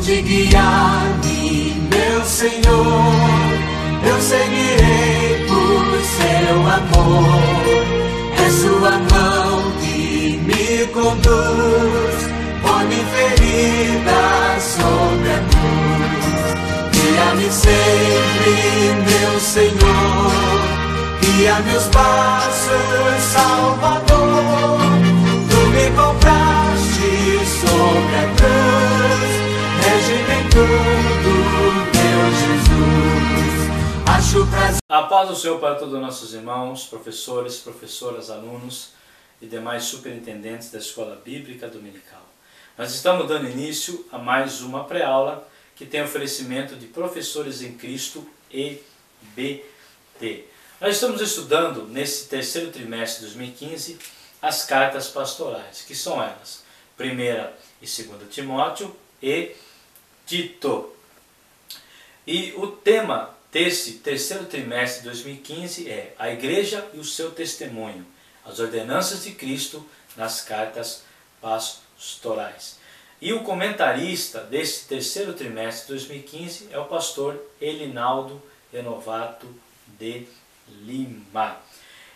de guiar-me, meu Senhor. Eu seguirei por seu amor. É sua mão que me conduz. Põe-me ferida sobre a cruz. Guia-me sempre, meu Senhor. Guia meus passos, Salvador. Tu me compraste sobre a cruz. Rege-me em tudo, meu Jesus. Acho prazer. A paz do Senhor para todos os nossos irmãos, professores, professoras, alunos e demais superintendentes da Escola Bíblica Dominical. Nós estamos dando início a mais uma pré-aula que tem oferecimento de Professores em Cristo EBD. Nós estamos estudando nesse terceiro trimestre de 2015 as cartas pastorais, que são elas, 1ª e 2ª Timóteo e Tito. E o tema desse terceiro trimestre de 2015 é a Igreja e o seu testemunho, as ordenanças de Cristo nas cartas pastorais. E o comentarista desse terceiro trimestre de 2015 é o pastor Elinaldo Renovato de Lima.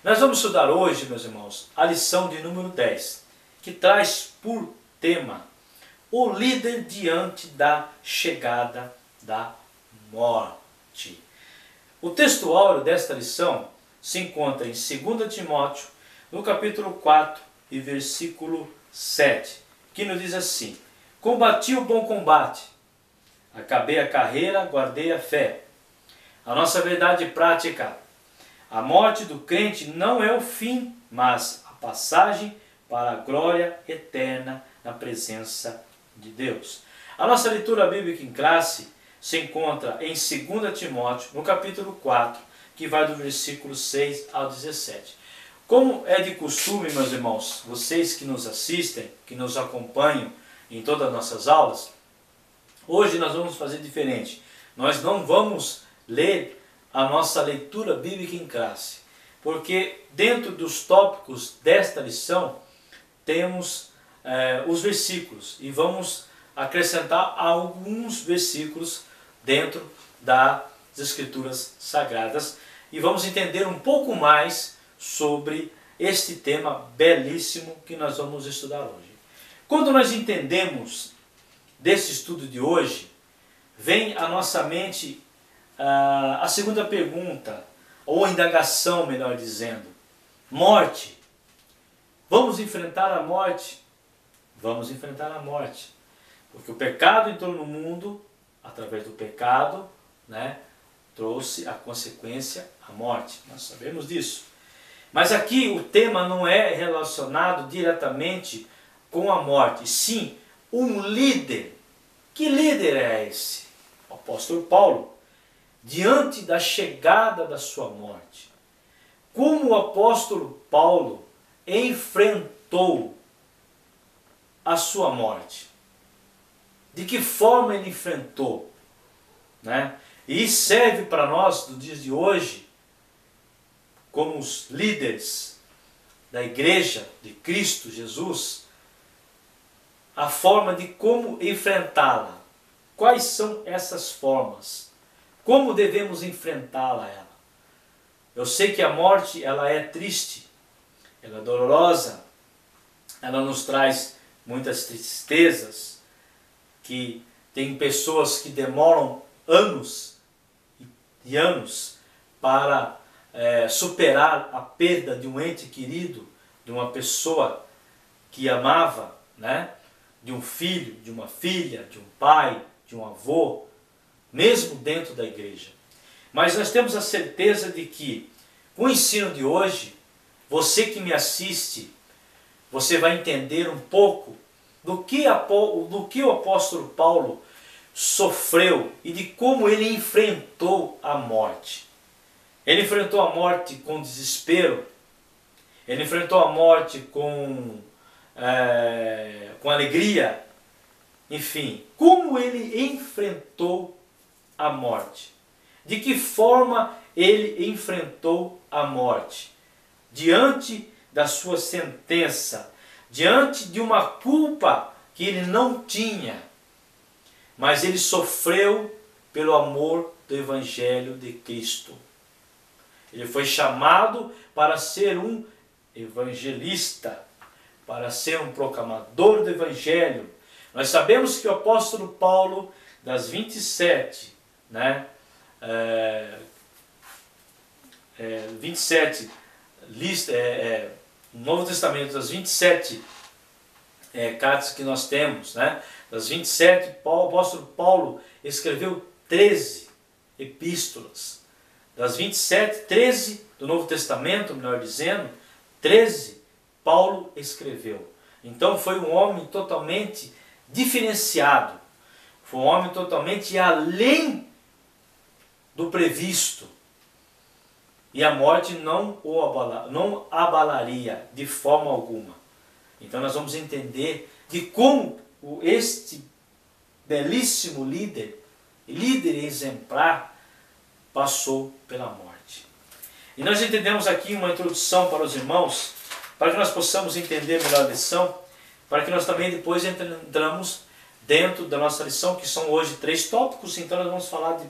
Nós vamos estudar hoje, meus irmãos, a lição de número 10, que traz por tema o líder diante da chegada da morte. O texto áureo desta lição se encontra em 2 Timóteo, no capítulo 4 e versículo 7, que nos diz assim: combati o bom combate, acabei a carreira, guardei a fé. A nossa verdade prática: a morte do crente não é o fim, mas a passagem para a glória eterna na presença de Deus. A nossa leitura bíblica em classe se encontra em 2 Timóteo, no capítulo 4, que vai do versículo 6 ao 17. Como é de costume, meus irmãos, vocês que nos assistem, que nos acompanham em todas as nossas aulas, hoje nós vamos fazer diferente. Nós não vamos ler a nossa leitura bíblica em classe, porque dentro dos tópicos desta lição temos os versículos e vamos acrescentar alguns versículos dentro das Escrituras Sagradas e vamos entender um pouco mais sobre este tema belíssimo que nós vamos estudar hoje. Quando nós entendemos desse estudo de hoje, vem à nossa mente a segunda pergunta, ou indagação, melhor dizendo: morte. Vamos enfrentar a morte? Vamos enfrentar a morte. Porque o pecado entrou no mundo, através do pecado, trouxe a consequência a morte. Nós sabemos disso. Mas aqui o tema não é relacionado diretamente com a morte. Sim, um líder. Que líder é esse? O apóstolo Paulo. Diante da chegada da sua morte. Como o apóstolo Paulo enfrentou a sua morte? De que forma ele enfrentou? E serve para nós, nos dias de hoje, como os líderes da Igreja de Cristo Jesus, a forma de como enfrentá-la. Quais são essas formas? Como devemos enfrentá-la? Eu sei que a morte ela é triste, ela é dolorosa, ela nos traz muitas tristezas, que tem pessoas que demoram anos e anos para superar a perda de um ente querido, de uma pessoa que amava, de um filho, de uma filha, de um pai, de um avô, mesmo dentro da igreja. Mas nós temos a certeza de que, com o ensino de hoje, você que me assiste, você vai entender um pouco do que o apóstolo Paulo sofreu e de como ele enfrentou a morte. Ele enfrentou a morte com desespero, ele enfrentou a morte com alegria, enfim, como ele enfrentou a morte. De que forma ele enfrentou a morte? Diante da sua sentença, diante de uma culpa que ele não tinha, mas ele sofreu pelo amor do Evangelho de Cristo. Ele foi chamado para ser um evangelista, para ser um proclamador do Evangelho. Nós sabemos que o apóstolo Paulo, das 27, né, 27 no Novo Testamento, das 27 cartas que nós temos, né, das 27, o apóstolo Paulo escreveu 13 epístolas. Das 27, 13 do Novo Testamento, melhor dizendo, 13 Paulo escreveu. Então foi um homem totalmente diferenciado, foi um homem totalmente além do previsto. E a morte não abalaria de forma alguma. Então nós vamos entender de como este belíssimo líder exemplar, passou pela morte. E nós entendemos aqui uma introdução para os irmãos, para que nós possamos entender melhor a lição, para que nós também depois entramos dentro da nossa lição, que são hoje 3 tópicos. Então nós vamos falar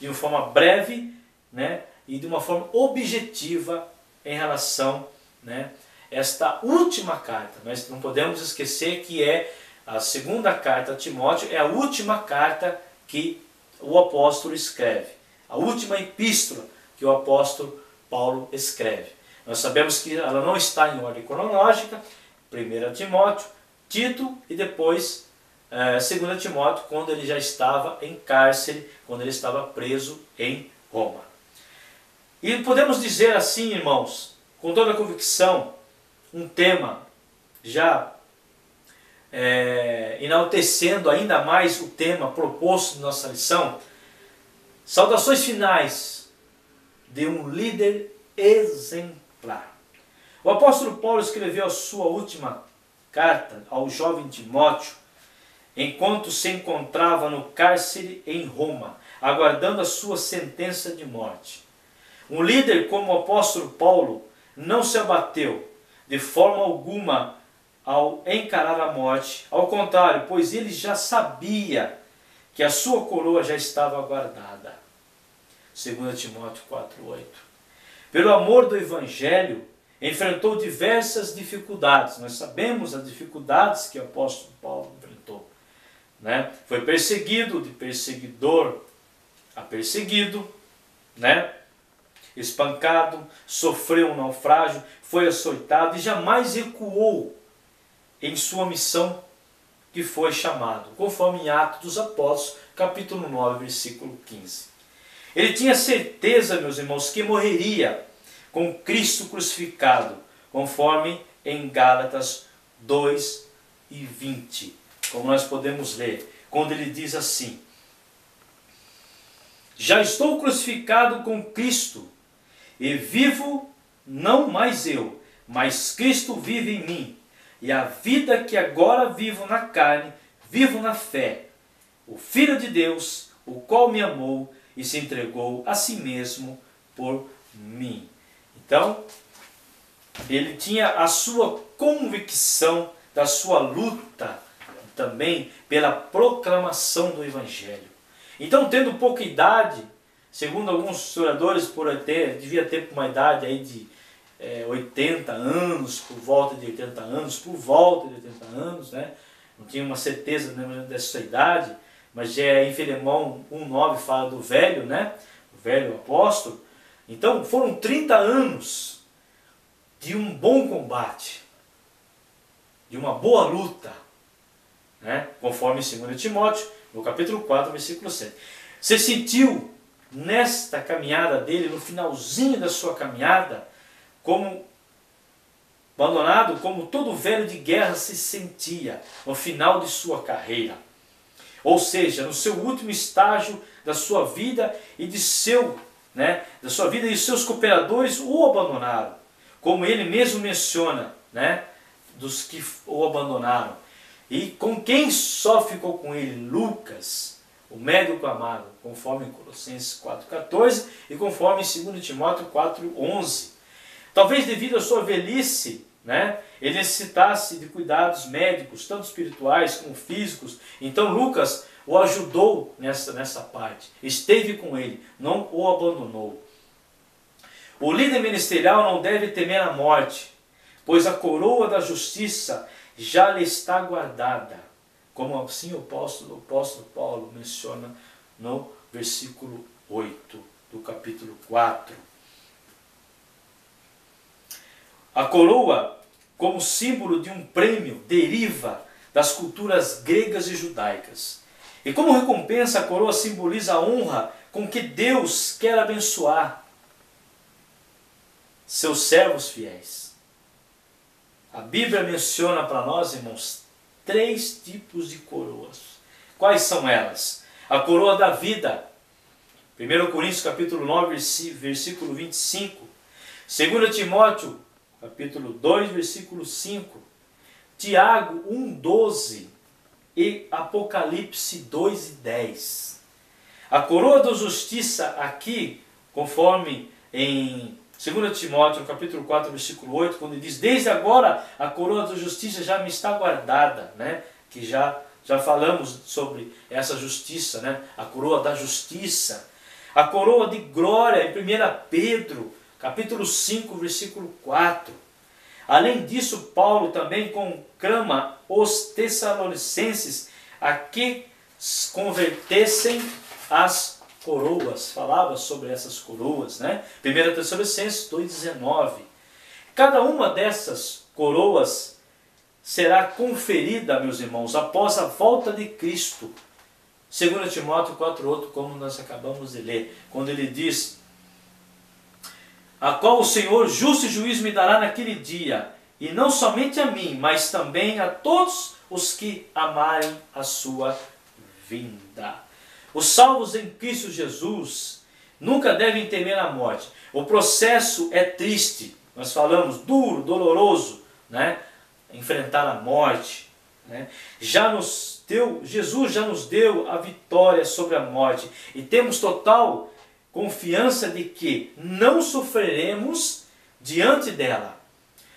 de uma forma breve, né, e de uma forma objetiva em relação, né, esta última carta. Nós não podemos esquecer que é a segunda carta a Timóteo, é a última carta que o apóstolo escreve, a última epístola que o apóstolo Paulo escreve. Nós sabemos que ela não está em ordem cronológica, 1 Timóteo, Tito e depois 2 Timóteo, quando ele já estava em cárcere, quando ele estava preso em Roma. E podemos dizer assim, irmãos, com toda a convicção, um tema já enaltecendo ainda mais o tema proposto na nossa lição, saudações finais de um líder exemplar. O apóstolo Paulo escreveu a sua última carta ao jovem Timóteo enquanto se encontrava no cárcere em Roma, aguardando a sua sentença de morte. Um líder como o apóstolo Paulo não se abateu de forma alguma ao encarar a morte, ao contrário, pois ele já sabia que a sua coroa já estava guardada. 2 Timóteo 4,8. Pelo amor do Evangelho, enfrentou diversas dificuldades. Nós sabemos as dificuldades que o apóstolo Paulo enfrentou, né? Foi perseguido, de perseguidor a perseguido, né? Espancado, sofreu um naufrágio, foi açoitado e jamais recuou em sua missão que foi chamado, conforme em Atos dos Apóstolos, capítulo 9, versículo 15. Ele tinha certeza, meus irmãos, que morreria com Cristo crucificado, conforme em Gálatas 2:20, como nós podemos ler, quando ele diz assim: já estou crucificado com Cristo, e vivo não mais eu, mas Cristo vive em mim. E a vida que agora vivo na carne, vivo na fé. O Filho de Deus, o qual me amou e se entregou a si mesmo por mim. Então, ele tinha a sua convicção da sua luta também pela proclamação do Evangelho. Então, tendo pouca idade, segundo alguns historiadores, devia ter uma idade aí de 80 anos, por volta de 80 anos, né? Não tinha uma certeza dessa idade, mas em Filemão 1:9 fala do velho, né? O velho apóstolo. Então foram 30 anos de um bom combate, de uma boa luta, né? Conforme 2 Timóteo, no capítulo 4, versículo 7. Você sentiu nesta caminhada dele, no finalzinho da sua caminhada, como abandonado, como todo velho de guerra se sentia no final de sua carreira. Ou seja, no seu último estágio da sua vida e da sua vida, e seus cooperadores o abandonaram, como ele mesmo menciona, né, dos que o abandonaram. E com quem só ficou com ele? Lucas, o médico amado, conforme em Colossenses 4,14 e conforme em 2 Timóteo 4,11. Talvez devido à sua velhice, né, ele necessitasse de cuidados médicos, tanto espirituais como físicos. Então Lucas o ajudou nessa parte, esteve com ele, não o abandonou. O líder ministerial não deve temer a morte, pois a coroa da justiça já lhe está guardada, como assim o apóstolo Paulo menciona no versículo 8 do capítulo 4. A coroa, como símbolo de um prêmio, deriva das culturas gregas e judaicas. E como recompensa, a coroa simboliza a honra com que Deus quer abençoar seus servos fiéis. A Bíblia menciona para nós, irmãos, 3 tipos de coroas. Quais são elas? A coroa da vida, 1 Coríntios capítulo 9, versículo 25. 2 Timóteo capítulo 2, versículo 5. Tiago 1, 12. E Apocalipse 2 e 10. A coroa da justiça aqui, conforme em 2 Timóteo, capítulo 4, versículo 8, quando ele diz: desde agora a coroa da justiça já me está guardada, né? Que já falamos sobre essa justiça, né? A coroa da justiça. A coroa de glória em 1 Pedro, capítulo 5, versículo 4. Além disso, Paulo também conclama os tessalonicenses a que convertessem as coroas. Falava sobre essas coroas, né? 1 Tessalonicenses 2,19. Cada uma dessas coroas será conferida, meus irmãos, após a volta de Cristo. 2 Timóteo 4,8, como nós acabamos de ler, quando ele diz: a qual o Senhor justo e juiz me dará naquele dia, e não somente a mim, mas também a todos os que amarem a sua vinda. Os salvos em Cristo Jesus nunca devem temer a morte. O processo é triste, nós falamos, duro, doloroso, né? Enfrentar a morte, né? Jesus já nos deu a vitória sobre a morte, e temos total confiança de que não sofreremos diante dela,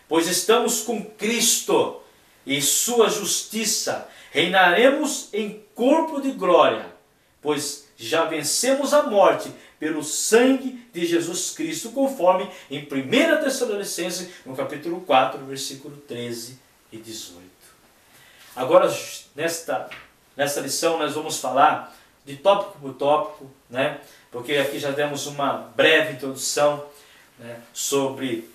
pois estamos com Cristo e sua justiça. Reinaremos em corpo de glória, pois já vencemos a morte pelo sangue de Jesus Cristo, conforme em 1 Tessalonicenses, no capítulo 4, versículo 13 e 18. Agora, nesta lição, nós vamos falar de tópico por tópico, né? Porque aqui já demos uma breve introdução, né, sobre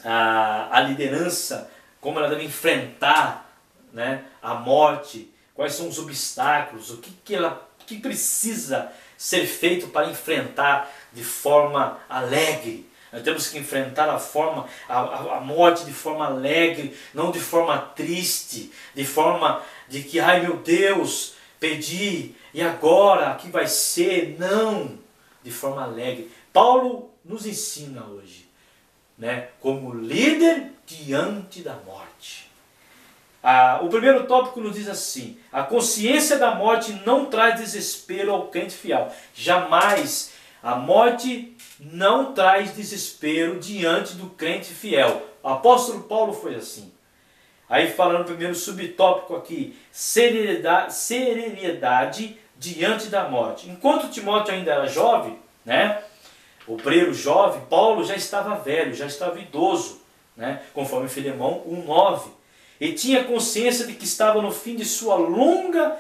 a liderança, como ela deve enfrentar, né, a morte, quais são os obstáculos, o que precisa ser feito para enfrentar de forma alegre. Nós temos que enfrentar a morte de forma alegre, não de forma triste, de forma de que, ai meu Deus, pedi, e agora, o que vai ser? Não, de forma alegre. Paulo nos ensina hoje, né, como líder diante da morte. O primeiro tópico nos diz assim: a consciência da morte não traz desespero ao crente fiel. Jamais a morte não traz desespero diante do crente fiel. O apóstolo Paulo foi assim. Aí falando no primeiro subtópico aqui, serenidade diante da morte. Enquanto Timóteo ainda era jovem, né, obreiro jovem, Paulo já estava velho, já estava idoso, né, conforme Filemão 1,9. E tinha consciência de que estava no fim de sua longa,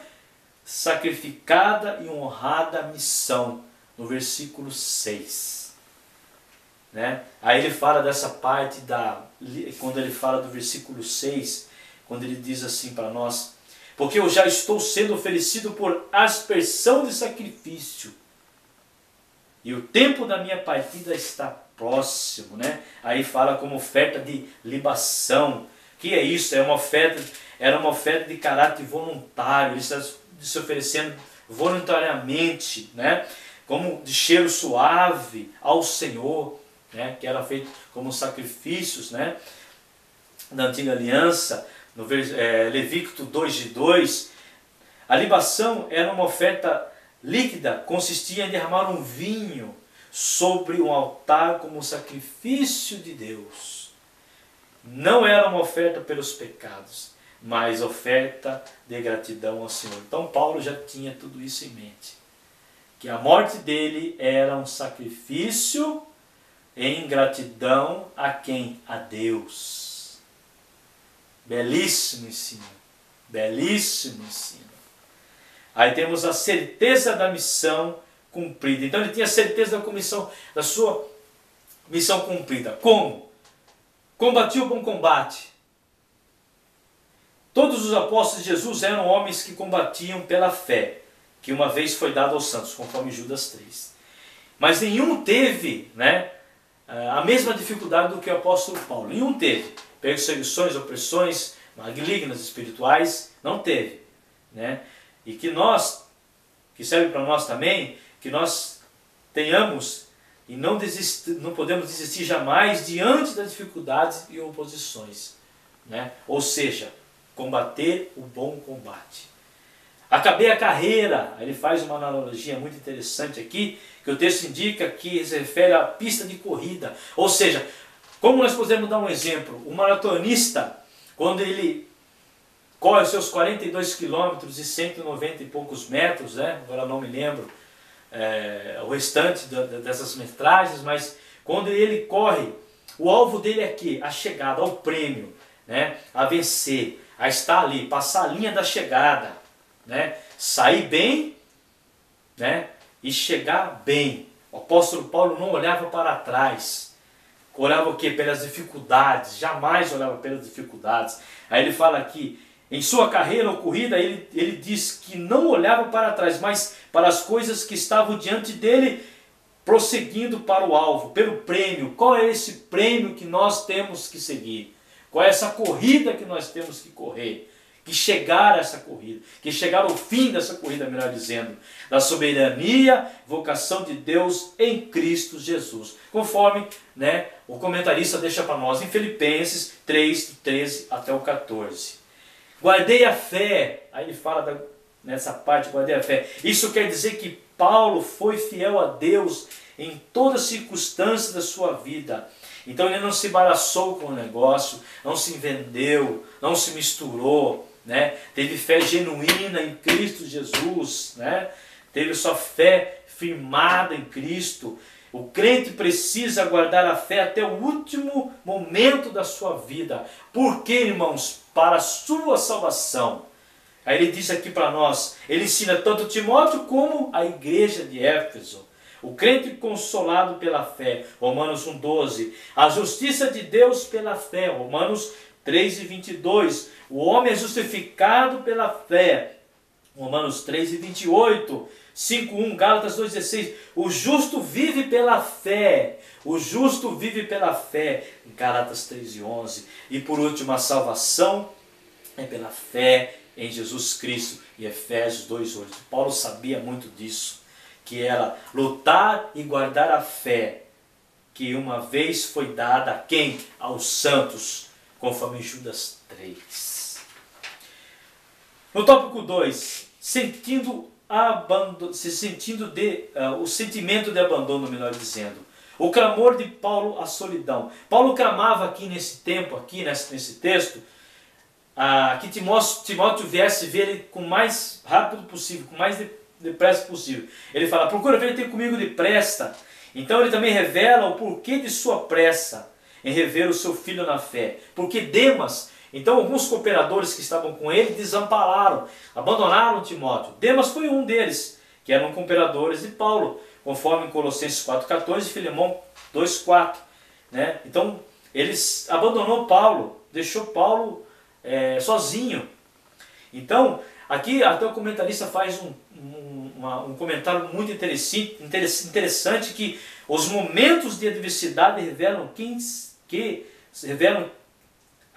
sacrificada e honrada missão, no versículo 6. Né? Aí ele fala dessa parte, quando ele fala do versículo 6, quando ele diz assim para nós: porque eu já estou sendo oferecido por aspersão de sacrifício, e o tempo da minha partida está próximo. Né? Aí fala como oferta de libação. Que é isso? Era uma oferta de caráter voluntário. Ele está se oferecendo voluntariamente, né? Como de cheiro suave ao Senhor, né? Que era feito como sacrifícios, né? Da antiga aliança, no Levítico 2:2. A libação era uma oferta líquida, consistia em derramar um vinho sobre um altar como sacrifício de Deus. não era uma oferta pelos pecados, mas oferta de gratidão ao Senhor. Então Paulo já tinha tudo isso em mente, que a morte dele era um sacrifício em gratidão a quem? A Deus. Belíssimo ensino, belíssimo ensino. Aí temos a certeza da missão cumprida. Então ele tinha certeza da sua missão cumprida. Como? Combati o bom combate. Todos os apóstolos de Jesus eram homens que combatiam pela fé, que uma vez foi dada aos santos, conforme Judas 3. Mas nenhum teve, a mesma dificuldade do que o apóstolo Paulo. Nenhum teve. Perseguições, opressões malignas, espirituais, não teve. E que serve para nós também, que nós tenhamos e não podemos desistir jamais diante das dificuldades e oposições. Ou seja, combater o bom combate. Acabei a carreira. Ele faz uma analogia muito interessante aqui, que o texto indica que se refere à pista de corrida. Ou seja, como nós podemos dar um exemplo? O maratonista, quando ele corre os seus 42 quilômetros e 190 e poucos metros, agora não me lembro o restante dessas metragens, mas quando ele corre, o alvo dele é aqui, a chegada, ao prêmio, a vencer, a estar ali, passar a linha da chegada, sair bem, e chegar bem. O apóstolo Paulo não olhava para trás, olhava o quê? Pelas dificuldades, jamais olhava pelas dificuldades. Aí ele fala aqui, em sua carreira ou corrida, ele diz que não olhava para trás, mas para as coisas que estavam diante dele, prosseguindo para o alvo, pelo prêmio. Qual é esse prêmio que nós temos que seguir? Qual é essa corrida que nós temos que correr? Que chegar a essa corrida, que chegar ao fim dessa corrida, melhor dizendo, da soberania, vocação de Deus em Cristo Jesus. Conforme o comentarista deixa para nós em Filipenses 3, 13 até o 14. Guardei a fé. Aí ele fala nessa parte, guardei a fé. Isso quer dizer que Paulo foi fiel a Deus em toda circunstância da sua vida. Então ele não se embaraçou com o negócio, não se vendeu, não se misturou, teve fé genuína em Cristo Jesus, teve sua fé firmada em Cristo. O crente precisa guardar a fé até o último momento da sua vida. Por quê, irmãos? Para a sua salvação. Aí ele diz aqui para nós, ele ensina tanto Timóteo como a igreja de Éfeso. O crente consolado pela fé, Romanos 1,12. A justiça de Deus pela fé, Romanos 3,22. O homem é justificado pela fé, Romanos 3,28. 5,1, Gálatas 2,16. O justo vive pela fé. O justo vive pela fé, Gálatas 3,11. E por último, a salvação é pela fé em Jesus Cristo, e Efésios 2,8. Paulo sabia muito disso, que era lutar e guardar a fé, que uma vez foi dada a quem? Aos santos, conforme Judas 3. No tópico 2, o sentimento de abandono, melhor dizendo. O clamor de Paulo à solidão. Paulo clamava aqui nesse tempo, aqui nesse texto, que Timóteo viesse ver ele com o mais rápido possível, com o mais depressa possível. Ele fala, procura vir ter comigo depressa. Então ele também revela o porquê de sua pressa em rever o seu filho na fé. Porque Demas, então alguns cooperadores que estavam com ele desampararam, abandonaram Timóteo. Demas foi um deles, que eram cooperadores de Paulo, conforme Colossenses 4,14 e Filemão 2,4. Então eles abandonou Paulo, deixou Paulo sozinho. Então aqui até o comentarista faz um comentário muito interessante, que os momentos de adversidade revelam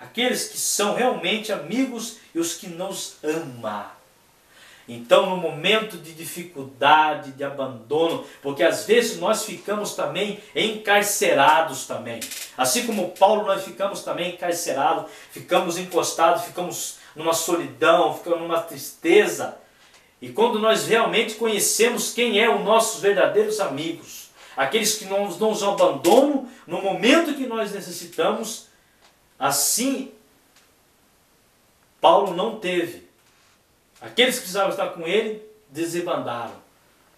aqueles que são realmente amigos e os que nos amam. Então no momento de dificuldade, de abandono, porque às vezes nós ficamos também encarcerados também. Assim como Paulo, nós ficamos também encarcerados, ficamos encostados, ficamos numa solidão, ficamos numa tristeza. E quando nós realmente conhecemos quem é os nossos verdadeiros amigos, aqueles que não nos abandonam no momento que nós necessitamos, assim Paulo não teve. Aqueles que precisavam estar com ele desebandaram.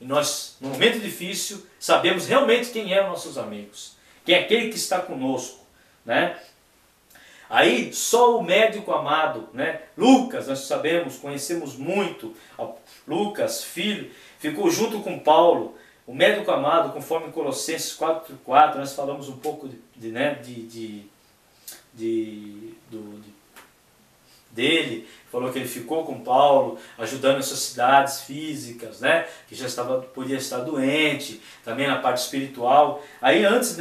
E nós, no momento difícil, sabemos realmente quem é os nossos amigos. Quem é aquele que está conosco, né? Aí só o médico amado, né? Lucas, nós sabemos, conhecemos muito. Lucas, filho, ficou junto com Paulo. O médico amado, conforme Colossenses 4:4, nós falamos um pouco dele, falou que ele ficou com Paulo, ajudando em suas cidades físicas, né? Que já podia estar doente, também na parte espiritual. Aí antes,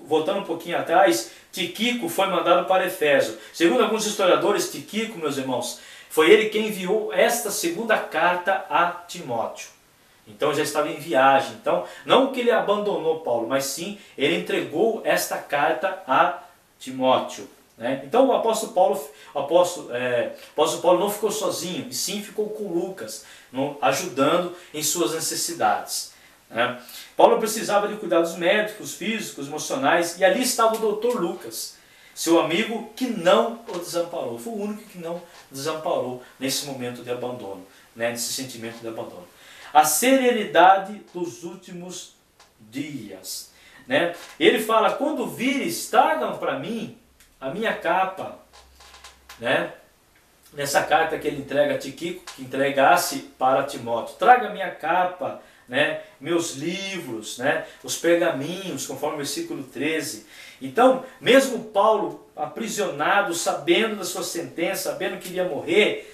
voltando um pouquinho atrás, Tíquico foi mandado para Éfeso. Segundo alguns historiadores, Tíquico, meus irmãos, foi ele quem enviou esta segunda carta a Timóteo. Então já estava em viagem. Então, não que ele abandonou Paulo, mas sim ele entregou esta carta a Timóteo. Então o apóstolo Paulo não ficou sozinho, e sim ficou com Lucas, ajudando em suas necessidades. Paulo precisava de cuidados médicos, físicos, emocionais, e ali estava o doutor Lucas, seu amigo que não o desamparou. Foi o único que não desamparou nesse momento de abandono, nesse sentimento de abandono. A serenidade dos últimos dias. Ele fala, quando vires, tragam para mim a minha capa, nessa carta que ele entrega a Tíquico, que entregasse para Timóteo. Traga a minha capa, meus livros, os pergaminhos, conforme o versículo 13. Então, mesmo Paulo aprisionado, sabendo da sua sentença, sabendo que iria morrer,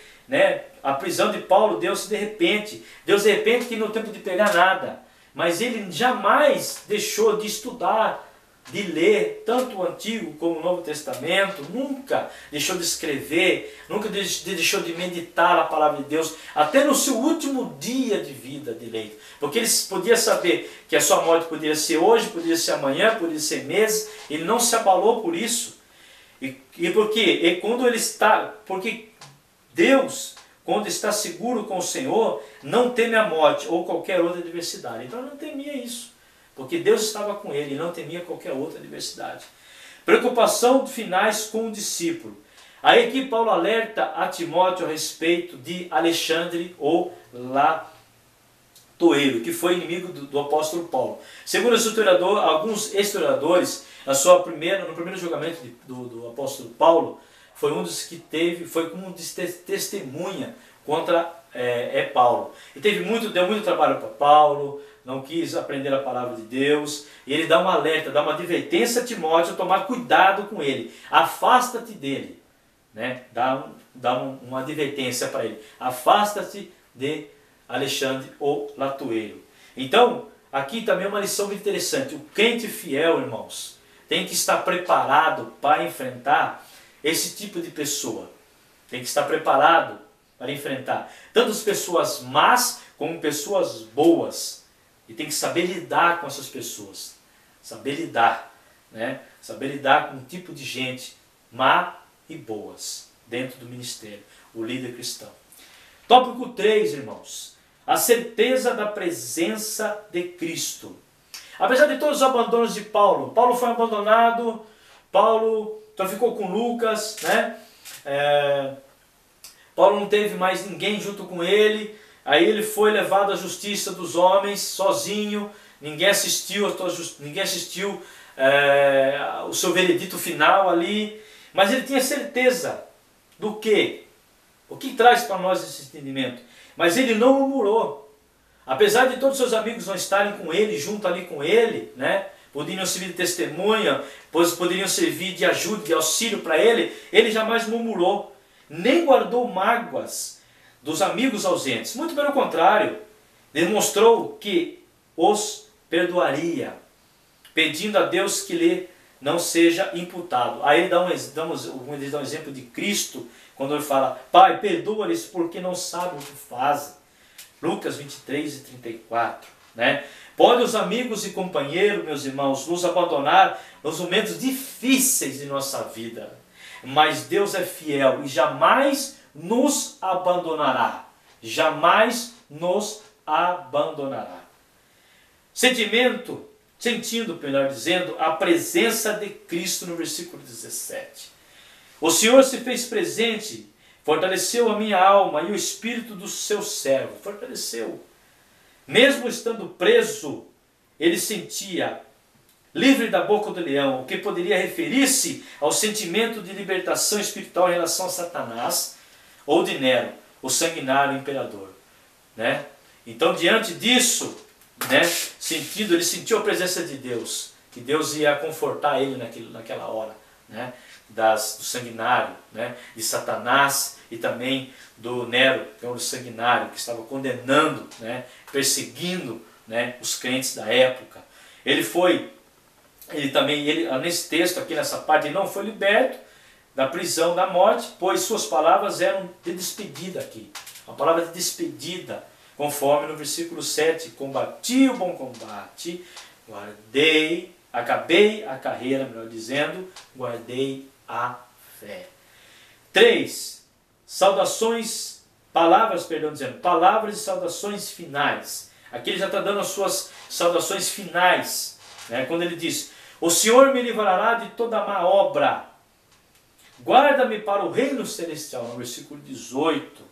a prisão de Paulo deu-se de repente. Deus de repente que não tem tempo de pegar nada. Mas ele jamais deixou de estudar, de ler tanto o Antigo como o Novo Testamento, nunca deixou de escrever, nunca deixou de meditar a palavra de Deus, até no seu último dia de vida de leito. Porque ele podia saber que a sua morte poderia ser hoje, poderia ser amanhã, poderia ser meses, ele não se abalou por isso. E por quê? Porque Deus, quando está seguro com o Senhor, não teme a morte ou qualquer outra adversidade. Então ele não temia isso. Porque Deus estava com ele e não temia qualquer outra adversidade. Preocupação finais com o discípulo. Aí aqui Paulo alerta a Timóteo a respeito de Alexandre ou Latoeiro, que foi inimigo do apóstolo Paulo. Segundo alguns historiadores, no primeiro julgamento do apóstolo Paulo, foi um dos que foi como testemunha contra Paulo. E deu muito trabalho para Paulo, não quis aprender a palavra de Deus, e ele dá um alerta, dá uma advertência a Timóteo a tomar cuidado com ele. Afasta-te dele. Dá uma advertência para ele. Afasta-te de Alexandre ou Latoeiro. Então, aqui também é uma lição muito interessante. O crente fiel, irmãos, tem que estar preparado para enfrentar esse tipo de pessoa. Tem que estar preparado para enfrentar tanto as pessoas más como pessoas boas. E tem que saber lidar com essas pessoas. Saber lidar. Saber lidar com um tipo de gente má e boas dentro do ministério. O líder cristão. Tópico 3, irmãos. A certeza da presença de Cristo. Apesar de todos os abandonos de Paulo. Paulo foi abandonado. Paulo então ficou com Lucas. Paulo não teve mais ninguém junto com ele. Aí ele foi levado à justiça dos homens, sozinho, ninguém assistiu o seu veredito final ali, mas ele tinha certeza do quê? O que traz para nós esse entendimento? Mas ele não murmurou. Apesar de todos os seus amigos não estarem com ele, junto ali com ele, poderiam servir de testemunha, pois poderiam servir de ajuda, de auxílio para ele, ele jamais murmurou, nem guardou mágoas dos amigos ausentes. Muito pelo contrário, demonstrou que os perdoaria, pedindo a Deus que lhe não seja imputado. Aí ele dá um exemplo de Cristo, quando ele fala, Pai, perdoa-lhes porque não sabem o que fazem. Lucas 23:34. Podem os amigos e companheiros, meus irmãos, nos abandonar nos momentos difíceis de nossa vida, mas Deus é fiel e jamais nos abandonará. Jamais nos abandonará. Sentindo, melhor dizendo, a presença de Cristo no versículo 17. O Senhor se fez presente, fortaleceu a minha alma e o espírito do seu servo. Fortaleceu. Mesmo estando preso, ele sentia, livre da boca do leão, o que poderia referir-se ao sentimento de libertação espiritual em relação a Satanás ou de Nero, o sanguinário imperador. Né? Então, diante disso, né, ele sentiu a presença de Deus, que Deus ia confortar ele naquela hora, né, do sanguinário, né, de Satanás e também do Nero, que é um sanguinário que estava condenando, né, perseguindo, né, os crentes da época. Nesse texto aqui, nessa parte, ele não foi liberto da prisão da morte, pois suas palavras eram de despedida aqui. Uma palavra de despedida, conforme no versículo 7, combati o bom combate, acabei a carreira, melhor dizendo, guardei a fé. 3. Palavras de saudações finais. Aqui ele já está dando as suas saudações finais, né? Quando ele diz, o Senhor me livrará de toda má obra, guarda-me para o reino celestial, no versículo 18.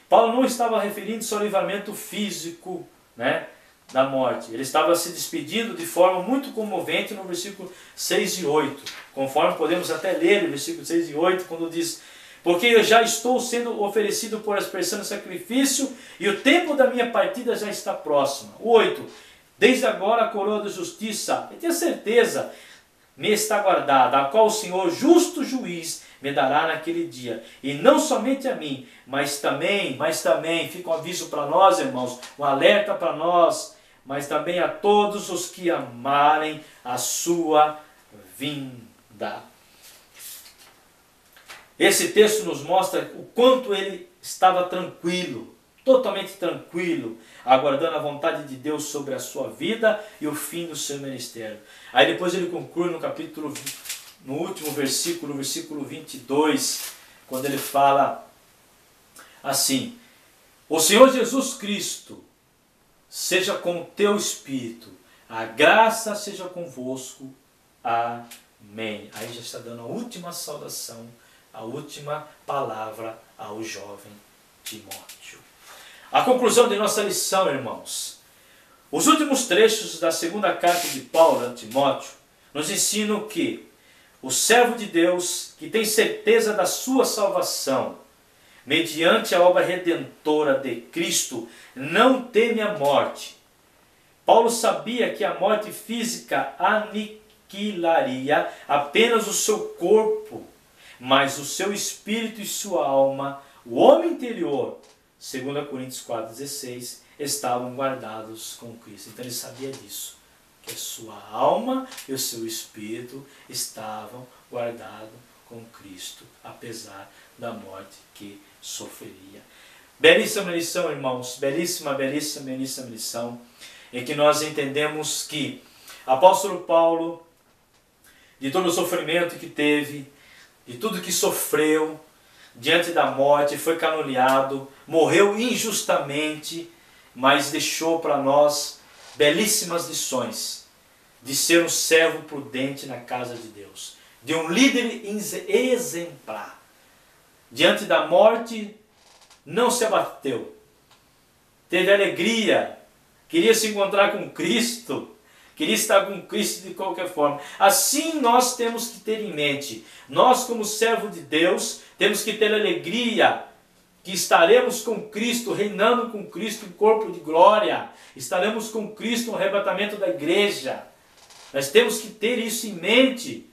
Paulo não estava referindo-se ao livramento físico, né, da morte. Ele estava se despedindo de forma muito comovente no versículo 6 e 8. Conforme podemos até ler no versículo 6 e 8, quando diz, porque eu já estou sendo oferecido por aspersão de sacrifício e o tempo da minha partida já está próximo. 8. Desde agora a coroa da justiça, eu tenho certeza, me está guardada, a qual o Senhor, justo juiz, me dará naquele dia. E não somente a mim, mas também, fica um aviso para nós, irmãos, um alerta para nós, mas também a todos os que amarem a sua vinda. Esse texto nos mostra o quanto ele estava tranquilo, totalmente tranquilo, aguardando a vontade de Deus sobre a sua vida e o fim do seu ministério. Aí depois ele conclui no último versículo, no versículo 22, quando ele fala assim, o Senhor Jesus Cristo seja com o teu espírito, a graça seja convosco, amém. Aí já está dando a última saudação, a última palavra ao jovem Timóteo. A conclusão de nossa lição, irmãos. Os últimos trechos da segunda carta de Paulo a Timóteo nos ensinam que o servo de Deus, que tem certeza da sua salvação, mediante a obra redentora de Cristo, não teme a morte. Paulo sabia que a morte física aniquilaria apenas o seu corpo, mas o seu espírito e sua alma, o homem interior, 2 Coríntios 4,16, estavam guardados com Cristo. Então ele sabia disso, que a sua alma e o seu espírito estavam guardados com Cristo, apesar da morte que sofreria. Belíssima lição, irmãos, belíssima lição, em que nós entendemos que apóstolo Paulo, de todo o sofrimento que teve, de tudo que sofreu, diante da morte, foi caluniado, morreu injustamente, mas deixou para nós belíssimas lições de ser um servo prudente na casa de Deus, de um líder exemplar. Diante da morte, não se abateu, teve alegria, queria se encontrar com Cristo, queria estar com Cristo de qualquer forma. Assim nós temos que ter em mente, nós como servo de Deus, temos que ter alegria, que estaremos com Cristo, reinando com Cristo em corpo de glória, estaremos com Cristo no arrebatamento da igreja. Nós temos que ter isso em mente,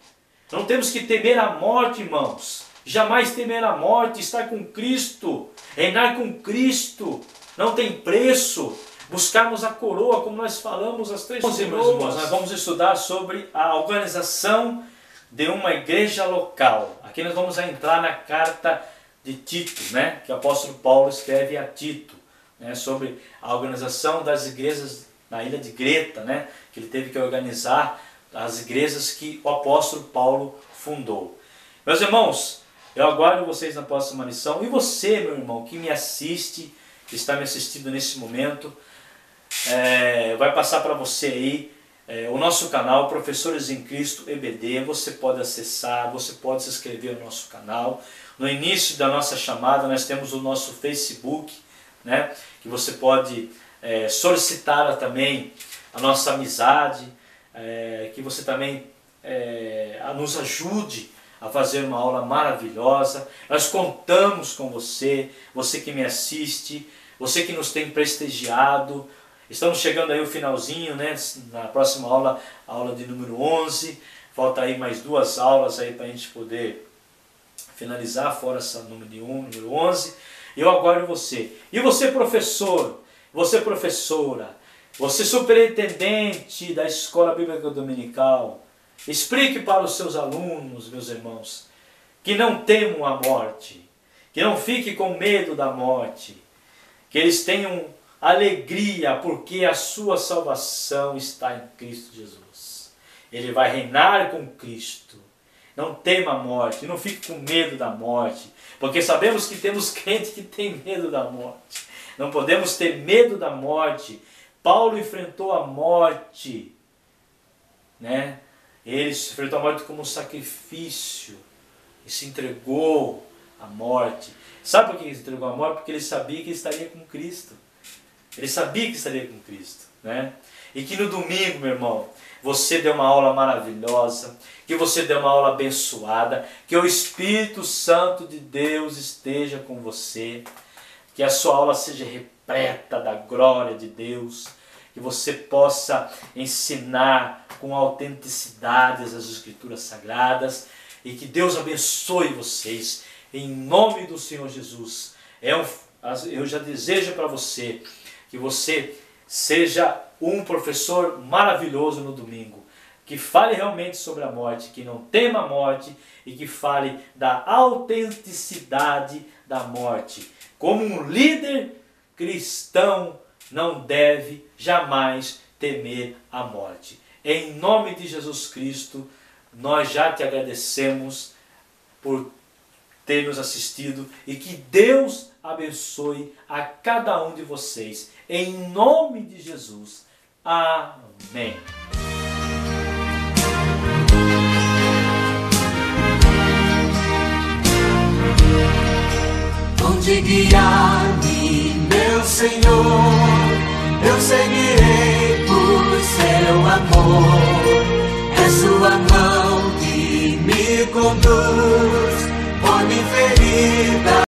não temos que temer a morte, irmãos, jamais temer a morte, estar com Cristo, reinar com Cristo, não tem preço. Buscarmos a coroa, como nós falamos, as três coroas. Meus irmãos, nós vamos estudar sobre a organização de uma igreja local. Aqui nós vamos entrar na carta de Tito, né, que o apóstolo Paulo escreve a Tito, né, sobre a organização das igrejas na ilha de Creta, né, que ele teve que organizar as igrejas que o apóstolo Paulo fundou. Meus irmãos, eu aguardo vocês na próxima lição. E você, meu irmão, que me assiste, que está me assistindo nesse momento, vai passar para você aí o nosso canal Professores em Cristo EBD. Você pode acessar, você pode se inscrever no nosso canal. No início da nossa chamada nós temos o nosso Facebook, né, que você pode solicitar também a nossa amizade, que você também nos ajude a fazer uma aula maravilhosa. Nós contamos com você, você que me assiste, você que nos tem prestigiado. Estamos chegando aí o finalzinho, né? Na próxima aula, a aula de número 11. Falta aí mais 2 aulas aí para a gente poder finalizar, fora essa número 11. Eu aguardo você. E você, professor, você, professora, você, superintendente da Escola Bíblica Dominical, explique para os seus alunos, meus irmãos, que não temam a morte, que não fiquem com medo da morte, que eles tenham alegria, porque a sua salvação está em Cristo Jesus. Ele vai reinar com Cristo. Não tema a morte, não fique com medo da morte, porque sabemos que temos crente que tem medo da morte. Não podemos ter medo da morte. Paulo enfrentou a morte, né? Ele enfrentou a morte como um sacrifício e se entregou à morte. Sabe por que ele se entregou à morte? Porque ele sabia que estaria com Cristo. Ele sabia que estaria com Cristo, né? E que no domingo, meu irmão, você deu uma aula maravilhosa, que você deu uma aula abençoada, que o Espírito Santo de Deus esteja com você, que a sua aula seja repleta da glória de Deus, que você possa ensinar com autenticidade as Escrituras Sagradas, e que Deus abençoe vocês, em nome do Senhor Jesus. Eu já desejo para você que você seja um professor maravilhoso no domingo, que fale realmente sobre a morte, que não tema a morte e que fale da autenticidade da morte. Como um líder cristão não deve jamais temer a morte. Em nome de Jesus Cristo, nós já te agradecemos por ter nos assistido e que Deus abençoe a cada um de vocês. Em nome de Jesus. Amém. Onde guiar-me, meu Senhor, eu seguirei por seu amor. É sua mão que me conduz, põe-me ferida.